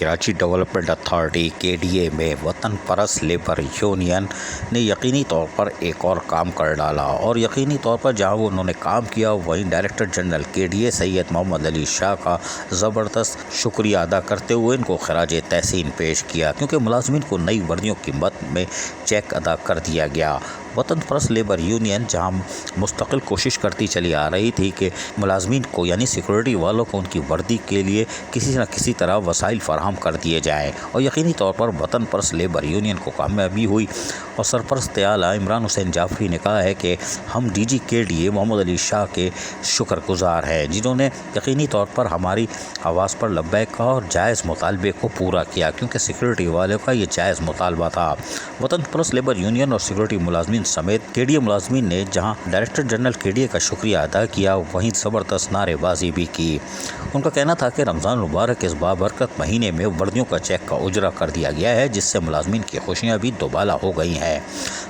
Karachi development authority KDA में वतन परस्त लेबर यूनियन ने यकीनी तौर पर एक और काम कर डाला और यकीनी तौर पर जहां वो उन्होंने काम किया वहीं director general KDA Syed Mohammad Ali Shah का ज़बरदस्त शुक्रिया अदा करते हुए इनको खराज तहसीन पेश किया, क्योंकि मुलाजमीन को नई वर्दियों की मद में चेक अदा कर दिया गया। वतन परस्त लेबर यूनियन जहां मुस्तकिल कोशिश करती चली आ रही थी कि मुलाजमीन को यानी सिक्योरिटी वालों को उनकी वर्दी के लिए किसी न किसी तरह वसाइल फराहम कर दिए जाएँ, और यकीनी तौर पर वतन परस्त लेबर यूनियन को कामयाबी हुई। और सरपरस्त आला इमरान हुसैन जाफरी ने कहा है कि हम DG KDA मोहम्मद अली शाह के शुक्रगुजार हैं, जिन्होंने यकीनी तौर पर हमारी आवाज़ पर लब्बैक कहा और जायज़ मुतालबे को पूरा किया, क्योंकि सिक्योरिटी वाले का ये जायज़ मुतालबा था। वतन परस्त लेबर यूनियन और सिक्योरिटी मुलाजमीन समेत KDA मुलाजमीन ने जहां डायरेक्टर जनरल KDA का शुक्रिया अदा किया, वहीं ज़बरदस्त नारेबाजी भी की। उनका कहना था कि रमज़ान मुबारक के इस बाबरकत महीने में वर्दियों का चेक का उजरा कर दिया गया है, जिससे मुलाजमीन की खुशियाँ भी दोबाला हो गई हैं।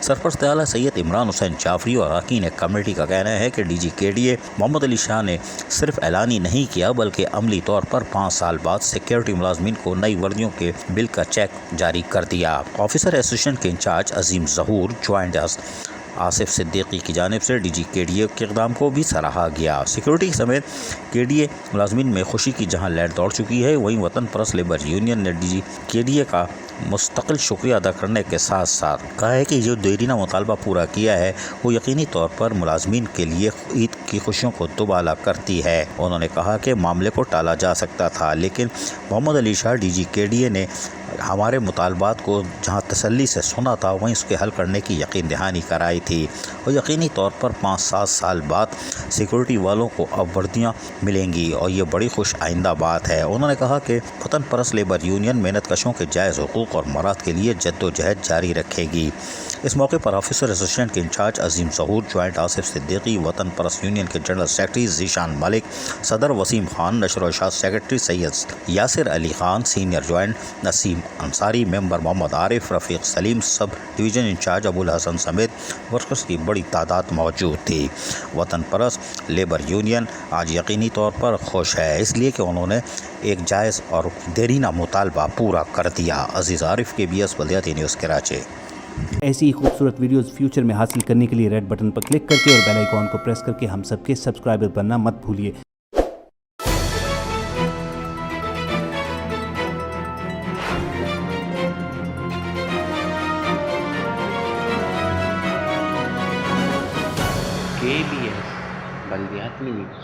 सरपरस्त आला सैयद इमरान हुसैन जाफरी और अरकान कमेटी का कहना है कि DG KDA मोहम्मद अली शाह ने सिर्फ ऐलानी नहीं किया बल्कि अमली तौर पर 5 साल बाद सिक्योरिटी मुलाजमीन को नई वर्दियों के बिल का चेक जारी कर दिया। ऑफिसर एसोसिएशन के इंचार्ज अजीम ज़हूर ज्वाइंट आसिफ सिद्दीकी की जानिब से DG KDA के इक़दाम को भी सराहा गया। सिक्योरिटी समेत KDA मुलाजमीन में खुशी की जहां लहर दौड़ चुकी है, वहीं वतन परस्त लेबर यूनियन ने DG KDA का मुस्तकिल शुक्रिया अदा करने के साथ साथ कहा है कि जो देरीना मुतालबा पूरा किया है वो यकीनी तौर पर मुलाजमीन के लिए ईद की खुशियों को दुबाला करती है। उन्होंने कहा कि मामले को टाला जा सकता था, लेकिन मोहम्मद अली शाह DG KDA ने हमारे मुतालबात को जहां तसल्ली से सुना था वहीं उसके हल करने की यकीन दहानी कराई थी, और यकीनी तौर पर 5-7 साल बाद सिक्योरिटी वालों को अब वर्दियाँ मिलेंगी और ये बड़ी खुश आइंदा बात है। उन्होंने कहा कि वतन परस्त लेबर यूनियन मेहनत कशों के जायज़ हुकूक़ और मराद के लिए जद्दोजहद जारी रखेगी। इस मौके पर ऑफिसर एसोसिएशन के इंचार्ज अजीम ज़हूर, ज्वाइंट आसिफ सिद्दीकी, वतन परस्त यूनियन के जनरल सेक्रेटरी ज़ीशान मलिक, सदर वसीम खान, नशर व इशाअत secretary Syed Yasir Ali Khan, senior joint Naseem Ansari, member Mohammad Arif, Rafiq Saleem, sub division in charge Abul Hasan समेत वर्कर्स की बड़ी तादाद मौजूद थी। वतन परस्त लेबर यूनियन आज यकीनी तौर पर खुश है, इसलिए कि उन्होंने एक जायज़ और देरीना मुतालबा पूरा कर दिया। अजीज़ आरिफ, KBS बल्दियाती न्यूज़ कराची। ऐसी ही खूबसूरत वीडियोस फ्यूचर में हासिल करने के लिए रेड बटन पर क्लिक करके और बेल आइकॉन को प्रेस करके हम सबके सब्सक्राइबर बनना मत भूलिए। KBS बल्दियाती न्यूज़।